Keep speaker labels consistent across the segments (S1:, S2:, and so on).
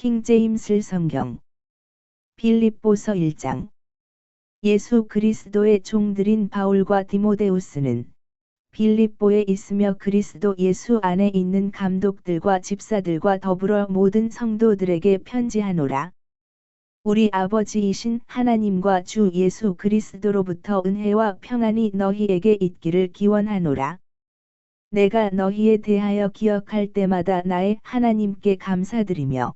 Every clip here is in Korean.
S1: 킹제임스 성경 빌립보서 1장. 예수 그리스도의 종들인 바울과 디모데우스는 빌립보에 있으며 그리스도 예수 안에 있는 감독들과 집사들과 더불어 모든 성도들에게 편지하노라. 우리 아버지이신 하나님과 주 예수 그리스도로부터 은혜와 평안이 너희에게 있기를 기원하노라. 내가 너희에 대하여 기억할 때마다 나의 하나님께 감사드리며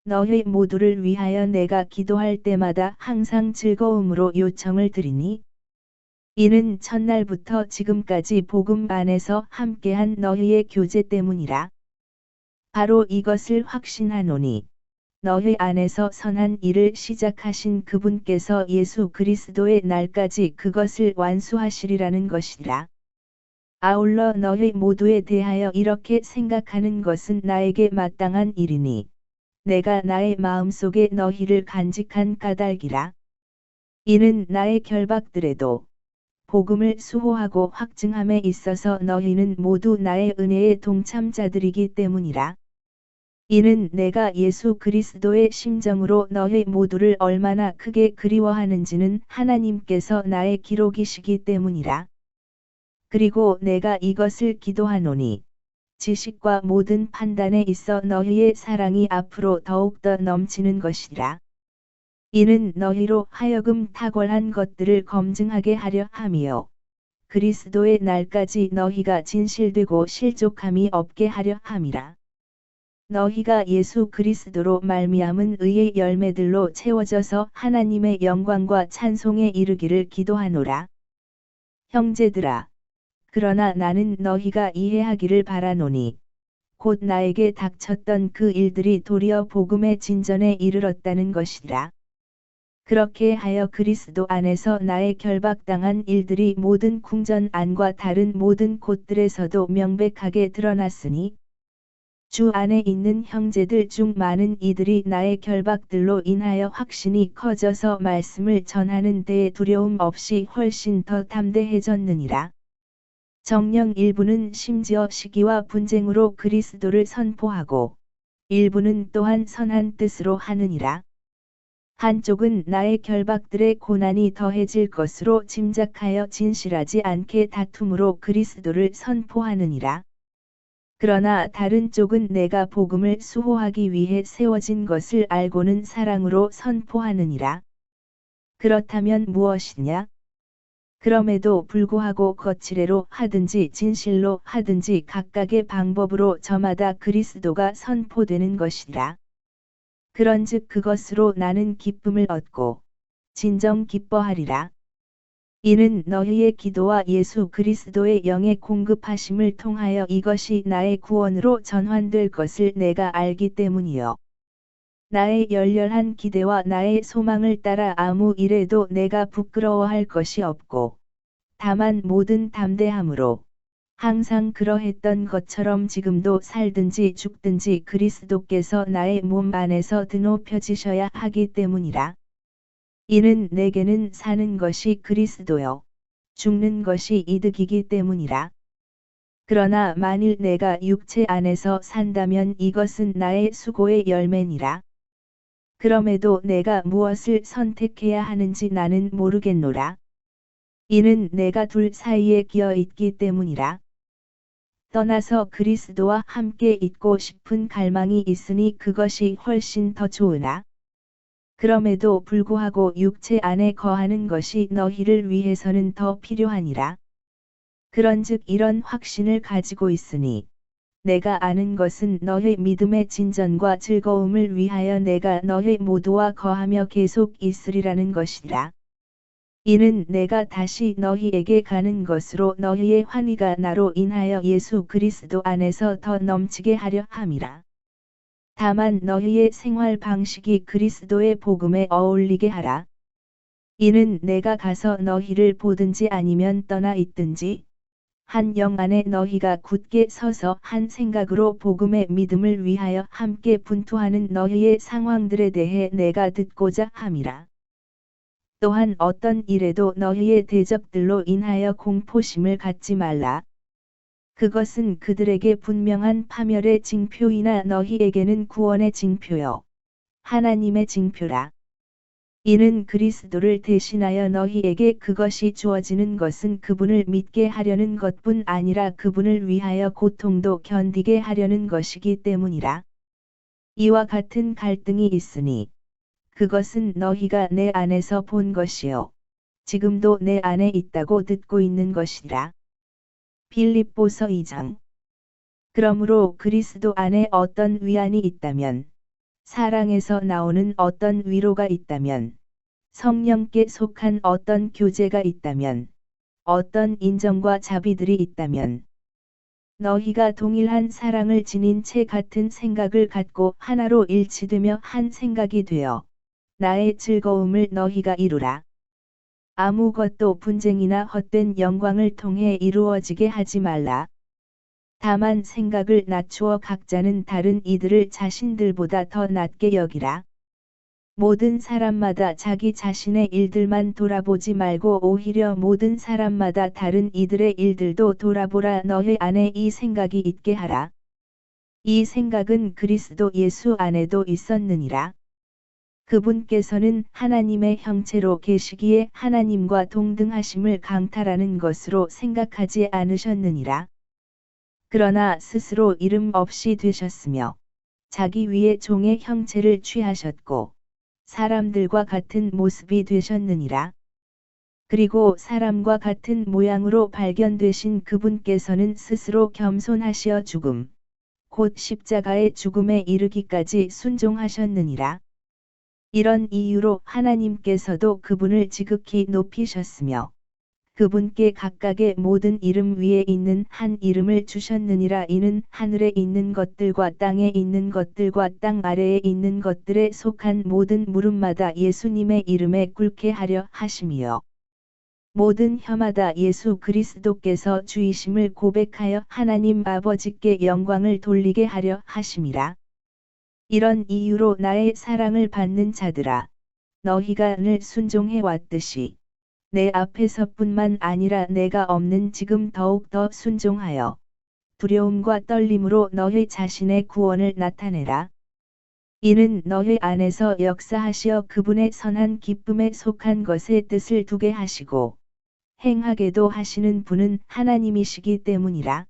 S1: 너희 모두를 위하여 내가 기도할 때마다 항상 즐거움으로 요청을 드리니 이는 첫날부터 지금까지 복음 안에서 함께한 너희의 교제 때문이라. 바로 이것을 확신하노니 너희 안에서 선한 일을 시작하신 그분께서 예수 그리스도의 날까지 그것을 완수하시리라는 것이라. 아울러 너희 모두에 대하여 이렇게 생각하는 것은 나에게 마땅한 일이니 내가 나의 마음속에 너희를 간직한 까닭이라. 이는 나의 결박들에도 복음을 수호하고 확증함에 있어서 너희는 모두 나의 은혜의 동참자들이기 때문이라. 이는 내가 예수 그리스도의 심정으로 너희 모두를 얼마나 크게 그리워하는지는 하나님께서 나의 기록이시기 때문이라. 그리고 내가 이것을 기도하노니 지식과 모든 판단에 있어 너희의 사랑이 앞으로 더욱더 넘치는 것이라. 이는 너희로 하여금 탁월한 것들을 검증하게 하려 함이요 그리스도의 날까지 너희가 진실되고 실족함이 없게 하려 함이라. 너희가 예수 그리스도로 말미암은 의의 열매들로 채워져서 하나님의 영광과 찬송에 이르기를 기도하노라. 형제들아, 그러나 나는 너희가 이해하기를 바라노니 곧 나에게 닥쳤던 그 일들이 도리어 복음의 진전에 이르렀다는 것이라. 그렇게 하여 그리스도 안에서 나의 결박당한 일들이 모든 궁전 안과 다른 모든 곳들에서도 명백하게 드러났으니 주 안에 있는 형제들 중 많은 이들이 나의 결박들로 인하여 확신이 커져서 말씀을 전하는 데에 두려움 없이 훨씬 더 담대해졌느니라. 정녕 일부는 심지어 시기와 분쟁으로 그리스도를 선포하고 일부는 또한 선한 뜻으로 하느니라. 한쪽은 나의 결박들의 고난이 더해질 것으로 짐작하여 진실하지 않게 다툼으로 그리스도를 선포하느니라. 그러나 다른 쪽은 내가 복음을 수호하기 위해 세워진 것을 알고는 사랑으로 선포하느니라. 그렇다면 무엇이냐? 그럼에도 불구하고 거칠애로 하든지 진실로 하든지 각각의 방법으로 저마다 그리스도가 선포되는 것이라. 그런즉 그것으로 나는 기쁨을 얻고 진정 기뻐하리라. 이는 너희의 기도와 예수 그리스도의 영의 공급하심을 통하여 이것이 나의 구원으로 전환될 것을 내가 알기 때문이요. 나의 열렬한 기대와 나의 소망을 따라 아무 일에도 내가 부끄러워할 것이 없고 다만 모든 담대함으로 항상 그러했던 것처럼 지금도 살든지 죽든지 그리스도께서 나의 몸 안에서 드높여지셔야 하기 때문이라. 이는 내게는 사는 것이 그리스도요 죽는 것이 이득이기 때문이라. 그러나 만일 내가 육체 안에서 산다면 이것은 나의 수고의 열매니라. 그럼에도 내가 무엇을 선택해야 하는지 나는 모르겠노라. 이는 내가 둘 사이에 끼어 있기 때문이라. 떠나서 그리스도와 함께 있고 싶은 갈망이 있으니 그것이 훨씬 더 좋으나 그럼에도 불구하고 육체 안에 거하는 것이 너희를 위해서는 더 필요하니라. 그런즉 이런 확신을 가지고 있으니 내가 아는 것은 너희 믿음의 진전과 즐거움을 위하여 내가 너희 모두와 거하며 계속 있으리라는 것이라. 이는 내가 다시 너희에게 가는 것으로 너희의 환희가 나로 인하여 예수 그리스도 안에서 더 넘치게 하려 함이라. 다만 너희의 생활 방식이 그리스도의 복음에 어울리게 하라. 이는 내가 가서 너희를 보든지 아니면 떠나 있든지 한 영 안에 너희가 굳게 서서 한 생각으로 복음의 믿음을 위하여 함께 분투하는 너희의 상황들에 대해 내가 듣고자 함이라. 또한 어떤 일에도 너희의 대적들로 인하여 공포심을 갖지 말라. 그것은 그들에게 분명한 파멸의 징표이나 너희에게는 구원의 징표요 하나님의 징표라. 이는 그리스도를 대신하여 너희에게 그것이 주어지는 것은 그분을 믿게 하려는 것뿐 아니라 그분을 위하여 고통도 견디게 하려는 것이기 때문이라. 이와 같은 갈등이 있으니 그것은 너희가 내 안에서 본 것이요 지금도 내 안에 있다고 듣고 있는 것이라. 빌립보서 2장. 그러므로 그리스도 안에 어떤 위안이 있다면, 사랑에서 나오는 어떤 위로가 있다면, 성령께 속한 어떤 교제가 있다면, 어떤 인정과 자비들이 있다면, 너희가 동일한 사랑을 지닌 채 같은 생각을 갖고 하나로 일치되며 한 생각이 되어 나의 즐거움을 너희가 이루라. 아무것도 분쟁이나 헛된 영광을 통해 이루어지게 하지 말라. 다만 생각을 낮추어 각자는 다른 이들을 자신들보다 더 낮게 여기라. 모든 사람마다 자기 자신의 일들만 돌아보지 말고 오히려 모든 사람마다 다른 이들의 일들도 돌아보라. 너희 안에 이 생각이 있게 하라. 이 생각은 그리스도 예수 안에도 있었느니라. 그분께서는 하나님의 형체로 계시기에 하나님과 동등하심을 강탈하는 것으로 생각하지 않으셨느니라. 그러나 스스로 이름 없이 되셨으며 자기 위에 종의 형체를 취하셨고 사람들과 같은 모습이 되셨느니라. 그리고 사람과 같은 모양으로 발견되신 그분께서는 스스로 겸손하시어 죽음, 곧 십자가의 죽음에 이르기까지 순종하셨느니라. 이런 이유로 하나님께서도 그분을 지극히 높이셨으며 그분께 각각의 모든 이름 위에 있는 한 이름을 주셨느니라. 이는 하늘에 있는 것들과 땅에 있는 것들과 땅 아래에 있는 것들에 속한 모든 무릎마다 예수님의 이름에 꿇게 하려 하심이요 모든 혀마다 예수 그리스도께서 주이심을 고백하여 하나님 아버지께 영광을 돌리게 하려 하심이라. 이런 이유로 나의 사랑을 받는 자들아, 너희가 늘 순종해 왔듯이 내 앞에서뿐만 아니라 내가 없는 지금 더욱 더 순종하여 두려움과 떨림으로 너희 자신의 구원을 나타내라. 이는 너희 안에서 역사하시어 그분의 선한 기쁨에 속한 것의 뜻을 두게 하시고 행하게도 하시는 분은 하나님이시기 때문이라.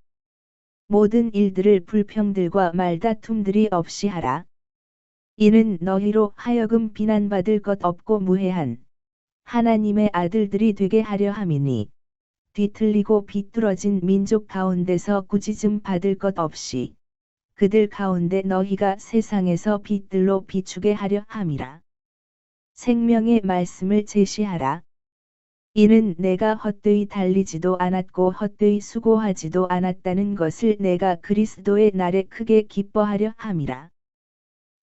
S1: 모든 일들을 불평들과 말다툼들이 없이 하라. 이는 너희로 하여금 비난받을 것 없고 무해한 하나님의 아들들이 되게 하려 함이니 뒤틀리고 비뚤어진 민족 가운데서 꾸짖음 받을 것 없이 그들 가운데 너희가 세상에서 빛들로 비추게 하려 함이라. 생명의 말씀을 제시하라. 이는 내가 헛되이 달리지도 않았고 헛되이 수고하지도 않았다는 것을 내가 그리스도의 날에 크게 기뻐하려 함이라.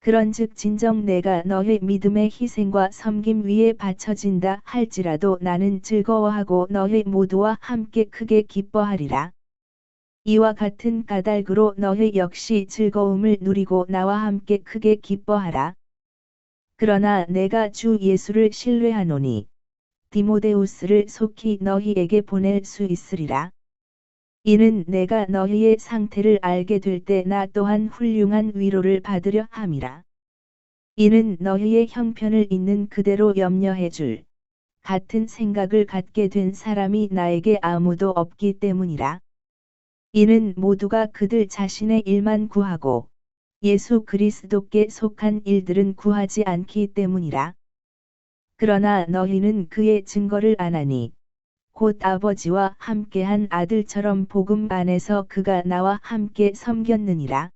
S1: 그런즉 진정 내가 너의 믿음의 희생과 섬김 위에 바쳐진다 할지라도 나는 즐거워하고 너희 모두와 함께 크게 기뻐하리라. 이와 같은 까닭으로 너희 역시 즐거움을 누리고 나와 함께 크게 기뻐하라. 그러나 내가 주 예수를 신뢰하노니 디모데우스를 속히 너희에게 보낼 수 있으리라. 이는 내가 너희의 상태를 알게 될 때 나 또한 훌륭한 위로를 받으려 함이라. 이는 너희의 형편을 있는 그대로 염려해 줄 같은 생각을 갖게 된 사람이 나에게 아무도 없기 때문이라. 이는 모두가 그들 자신의 일만 구하고 예수 그리스도께 속한 일들은 구하지 않기 때문이라. 그러나 너희는 그의 증거를 아나니 곧 아버지와 함께한 아들처럼 복음 안에서 그가 나와 함께 섬겼느니라.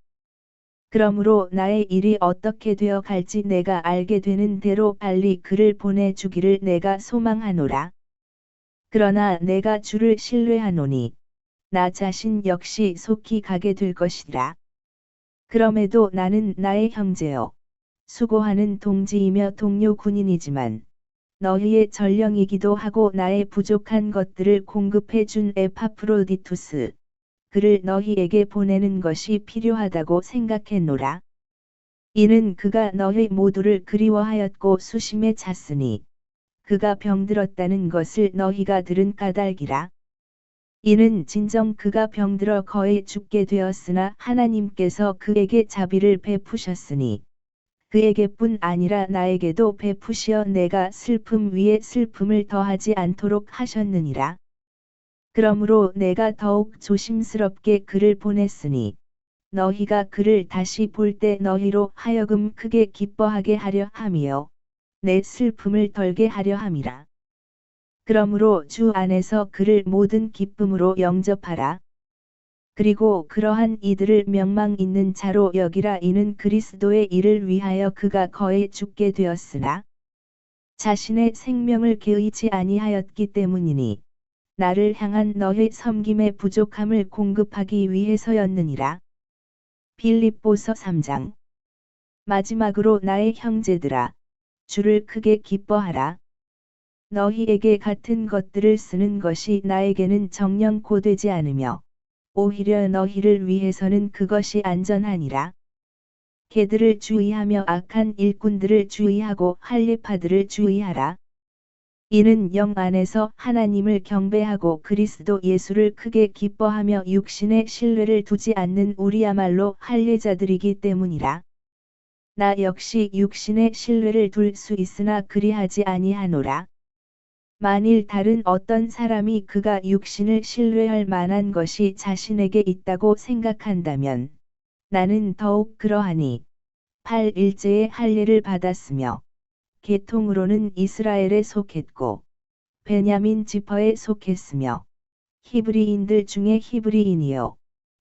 S1: 그러므로 나의 일이 어떻게 되어 갈지 내가 알게 되는 대로 빨리 그를 보내주기를 내가 소망하노라. 그러나 내가 주를 신뢰하노니 나 자신 역시 속히 가게 될 것이라. 그럼에도 나는 나의 형제여 수고하는 동지이며 동료 군인이지만 너희의 전령이기도 하고 나의 부족한 것들을 공급해 준 에파프로디투스 그를 너희에게 보내는 것이 필요하다고 생각했노라. 이는 그가 너희 모두를 그리워하였고 수심에 찼으니 그가 병들었다는 것을 너희가 들은 까닭이라. 이는 진정 그가 병들어 거의 죽게 되었으나 하나님께서 그에게 자비를 베푸셨으니 그에게뿐 아니라 나에게도 베푸시어 내가 슬픔 위에 슬픔을 더하지 않도록 하셨느니라. 그러므로 내가 더욱 조심스럽게 그를 보냈으니 너희가 그를 다시 볼 때 너희로 하여금 크게 기뻐하게 하려 함이요 내 슬픔을 덜게 하려 함이라. 그러므로 주 안에서 그를 모든 기쁨으로 영접하라. 그리고 그러한 이들을 명망 있는 자로 여기라. 이는 그리스도의 일을 위하여 그가 거의 죽게 되었으나 자신의 생명을 게으르지 아니하였기 때문이니 나를 향한 너희 섬김의 부족함을 공급하기 위해서였느니라. 빌립보서 3장. 마지막으로 나의 형제들아, 주를 크게 기뻐하라. 너희에게 같은 것들을 쓰는 것이 나에게는 정녕 고되지 않으며 오히려 너희를 위해서는 그것이 안전하니라. 개들을 주의하며 악한 일꾼들을 주의하고 할례파들을 주의하라. 이는 영 안에서 하나님을 경배하고 그리스도 예수를 크게 기뻐하며 육신의 신뢰를 두지 않는 우리야말로 할례자들이기 때문이라. 나 역시 육신의 신뢰를 둘 수 있으나 그리하지 아니하노라. 만일 다른 어떤 사람이 그가 육신을 신뢰할 만한 것이 자신에게 있다고 생각한다면 나는 더욱 그러하니 8일째의 할례를 받았으며 계통으로는 이스라엘에 속했고 베냐민 지파에 속했으며 히브리인들 중에 히브리인이요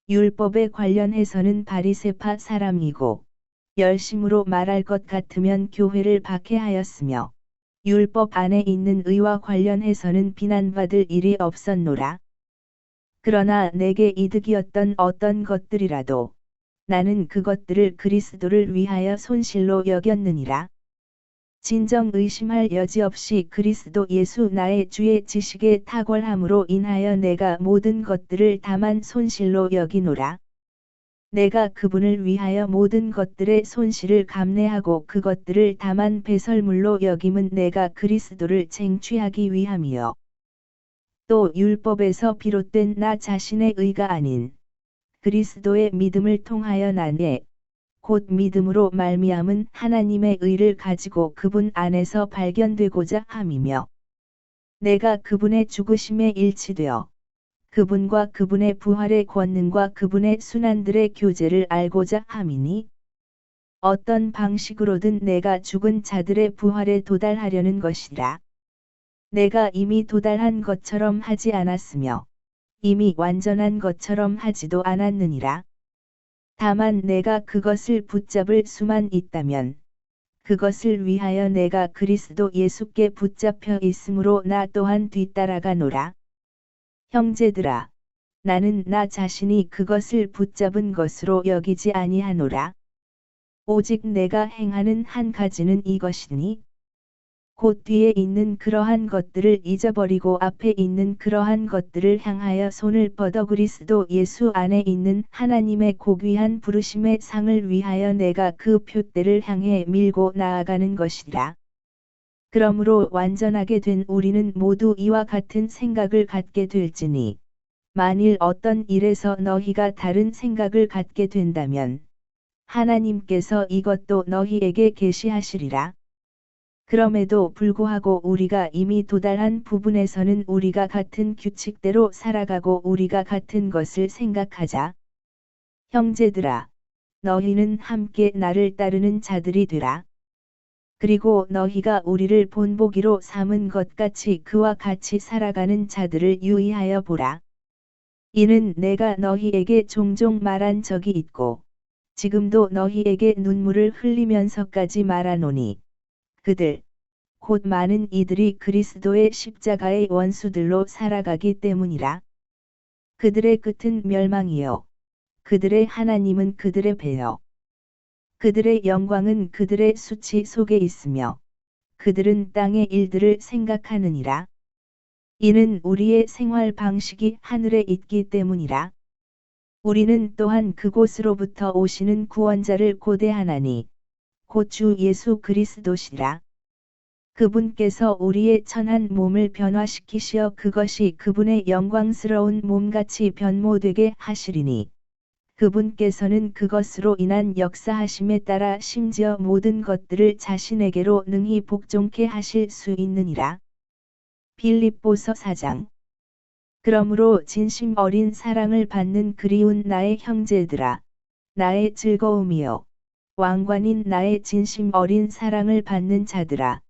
S1: 율법에 관련해서는 바리새파 사람이고 열심으로 말할 것 같으면 교회를 박해하였으며 율법 안에 있는 의와 관련해서는 비난받을 일이 없었노라. 그러나 내게 이득이었던 어떤 것들이라도 나는 그것들을 그리스도를 위하여 손실로 여겼느니라. 진정 의심할 여지없이 그리스도 예수 나의 주의 지식의 탁월함으로 인하여 내가 모든 것들을 다만 손실로 여기노라. 내가 그분을 위하여 모든 것들의 손실을 감내하고 그것들을 다만 배설물로 여김은 내가 그리스도를 쟁취하기 위함이요. 또 율법에서 비롯된 나 자신의 의가 아닌 그리스도의 믿음을 통하여 나네 곧 믿음으로 말미암은 하나님의 의를 가지고 그분 안에서 발견되고자 함이며 내가 그분의 죽으심에 일치되어 그분과 그분의 부활의 권능과 그분의 순환들의 교제를 알고자 함이니 어떤 방식으로든 내가 죽은 자들의 부활에 도달하려는 것이라. 내가 이미 도달한 것처럼 하지 않았으며 이미 완전한 것처럼 하지도 않았느니라. 다만 내가 그것을 붙잡을 수만 있다면 그것을 위하여 내가 그리스도 예수께 붙잡혀 있으므로 나 또한 뒤따라가노라. 형제들아, 나는 나 자신이 그것을 붙잡은 것으로 여기지 아니하노라. 오직 내가 행하는 한 가지는 이것이니 곧 뒤에 있는 그러한 것들을 잊어버리고 앞에 있는 그러한 것들을 향하여 손을 뻗어 그리스도 예수 안에 있는 하나님의 고귀한 부르심의 상을 위하여 내가 그 표대를 향해 밀고 나아가는 것이라. 그러므로 완전하게 된 우리는 모두 이와 같은 생각을 갖게 될지니 만일 어떤 일에서 너희가 다른 생각을 갖게 된다면 하나님께서 이것도 너희에게 계시하시리라. 그럼에도 불구하고 우리가 이미 도달한 부분에서는 우리가 같은 규칙대로 살아가고 우리가 같은 것을 생각하자. 형제들아, 너희는 함께 나를 따르는 자들이 되라. 그리고 너희가 우리를 본보기로 삼은 것 같이 그와 같이 살아가는 자들을 유의하여 보라. 이는 내가 너희에게 종종 말한 적이 있고 지금도 너희에게 눈물을 흘리면서까지 말하노니 그들 곧 많은 이들이 그리스도의 십자가의 원수들로 살아가기 때문이라. 그들의 끝은 멸망이요 그들의 하나님은 그들의 배요 그들의 영광은 그들의 수치 속에 있으며 그들은 땅의 일들을 생각하느니라. 이는 우리의 생활 방식이 하늘에 있기 때문이라. 우리는 또한 그곳으로부터 오시는 구원자를 고대하나니 곧 주 예수 그리스도시라. 그분께서 우리의 천한 몸을 변화시키시어 그것이 그분의 영광스러운 몸같이 변모되게 하시리니 그분께서는 그것으로 인한 역사하심에 따라 심지어 모든 것들을 자신에게로 능히 복종케 하실 수 있느니라. 빌립보서 4장. 그러므로 진심 어린 사랑을 받는 그리운 나의 형제들아, 나의 즐거움이요 왕관인 나의 진심 어린 사랑을 받는 자들아,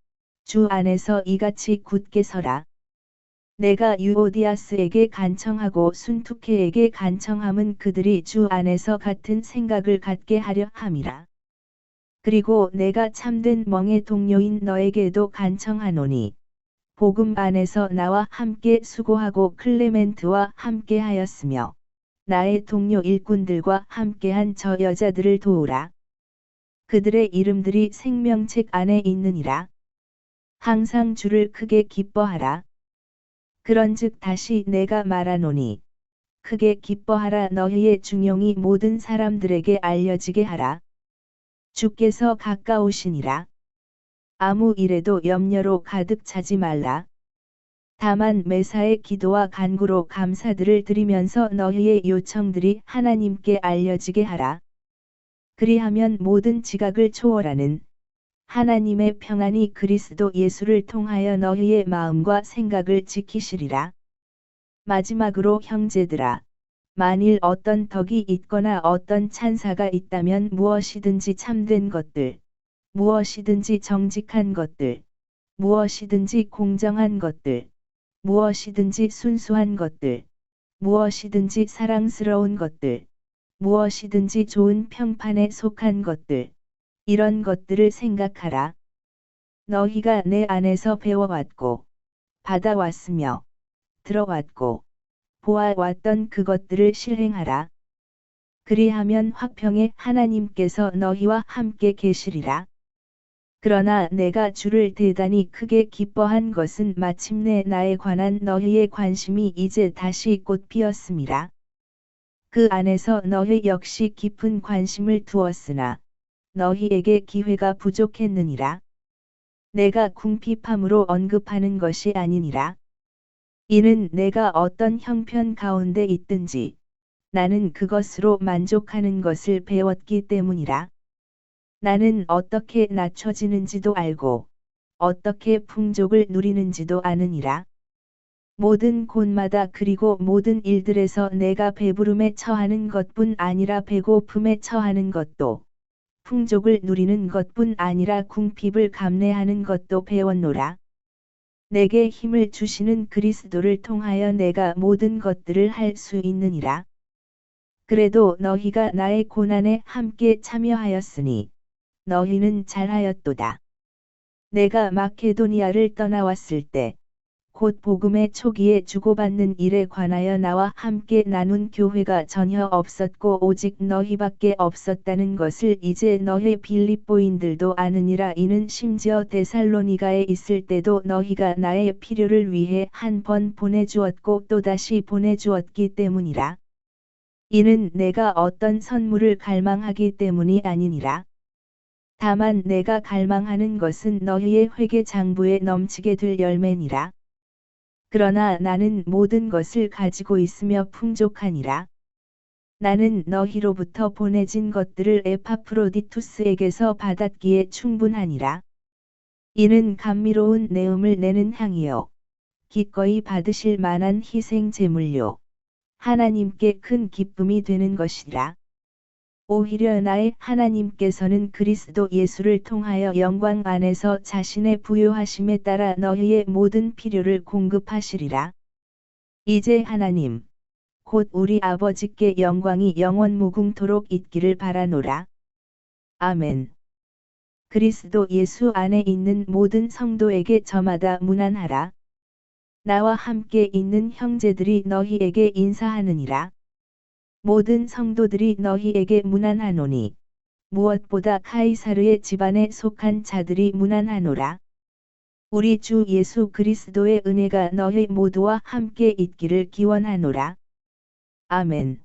S1: 주 안에서 이같이 굳게 서라. 내가 유오디아스에게 간청하고 순투케에게 간청함은 그들이 주 안에서 같은 생각을 갖게 하려 함이라. 그리고 내가 참된 멍의 동료인 너에게도 간청하노니 복음 안에서 나와 함께 수고하고 클레멘트와 함께 하였으며 나의 동료 일꾼들과 함께한 저 여자들을 도우라. 그들의 이름들이 생명책 안에 있느니라. 항상 주를 크게 기뻐하라. 그런즉 다시 내가 말하노니 크게 기뻐하라. 너희의 중용이 모든 사람들에게 알려지게 하라. 주께서 가까우시니라. 아무 일에도 염려로 가득 차지 말라. 다만 매사에 기도와 간구로 감사들을 드리면서 너희의 요청들이 하나님께 알려지게 하라. 그리하면 모든 지각을 초월하는 하나님의 평안이 그리스도 예수를 통하여 너희의 마음과 생각을 지키시리라. 마지막으로 형제들아, 만일 어떤 덕이 있거나 어떤 찬사가 있다면 무엇이든지 참된 것들, 무엇이든지 정직한 것들, 무엇이든지 공정한 것들, 무엇이든지 순수한 것들, 무엇이든지 사랑스러운 것들, 무엇이든지 좋은 평판에 속한 것들, 이런 것들을 생각하라. 너희가 내 안에서 배워왔고, 받아왔으며, 들어왔고, 보아왔던 그것들을 실행하라. 그리하면 화평의 하나님께서 너희와 함께 계시리라. 그러나 내가 주를 대단히 크게 기뻐한 것은 마침내 나에 관한 너희의 관심이 이제 다시 꽃 피었음이라. 그 안에서 너희 역시 깊은 관심을 두었으나 너희에게 기회가 부족했느니라. 내가 궁핍함으로 언급하는 것이 아니니라. 이는 내가 어떤 형편 가운데 있든지 나는 그것으로 만족하는 것을 배웠기 때문이라. 나는 어떻게 낮춰지는지도 알고 어떻게 풍족을 누리는지도 아느니라. 모든 곳마다 그리고 모든 일들에서 내가 배부름에 처하는 것뿐 아니라 배고픔에 처하는 것도 풍족을 누리는 것뿐 아니라 궁핍을 감내하는 것도 배웠노라. 내게 힘을 주시는 그리스도를 통하여 내가 모든 것들을 할 수 있느니라. 그래도 너희가 나의 고난에 함께 참여하였으니 너희는 잘하였도다. 내가 마케도니아를 떠나왔을 때 곧 복음의 초기에 주고받는 일에 관하여 나와 함께 나눈 교회가 전혀 없었고 오직 너희밖에 없었다는 것을 이제 너희 빌립보인들도 아느니라. 이는 심지어 데살로니가에 있을 때도 너희가 나의 필요를 위해 한 번 보내주었고 또다시 보내주었기 때문이라. 이는 내가 어떤 선물을 갈망하기 때문이 아니니라. 다만 내가 갈망하는 것은 너희의 회개 장부에 넘치게 될 열매니라. 그러나 나는 모든 것을 가지고 있으며 풍족하니라. 나는 너희로부터 보내진 것들을 에파프로디투스에게서 받았기에 충분하니라. 이는 감미로운 내음을 내는 향이요 기꺼이 받으실 만한 희생 제물요 하나님께 큰 기쁨이 되는 것이라. 오히려 나의 하나님께서는 그리스도 예수를 통하여 영광 안에서 자신의 부요하심에 따라 너희의 모든 필요를 공급하시리라. 이제 하나님, 곧 우리 아버지께 영광이 영원 무궁토록 있기를 바라노라. 아멘. 그리스도 예수 안에 있는 모든 성도에게 저마다 문안하라. 나와 함께 있는 형제들이 너희에게 인사하느니라. 모든 성도들이 너희에게 문안하노니 무엇보다 카이사르의 집안에 속한 자들이 문안하노라. 우리 주 예수 그리스도의 은혜가 너희 모두와 함께 있기를 기원하노라. 아멘.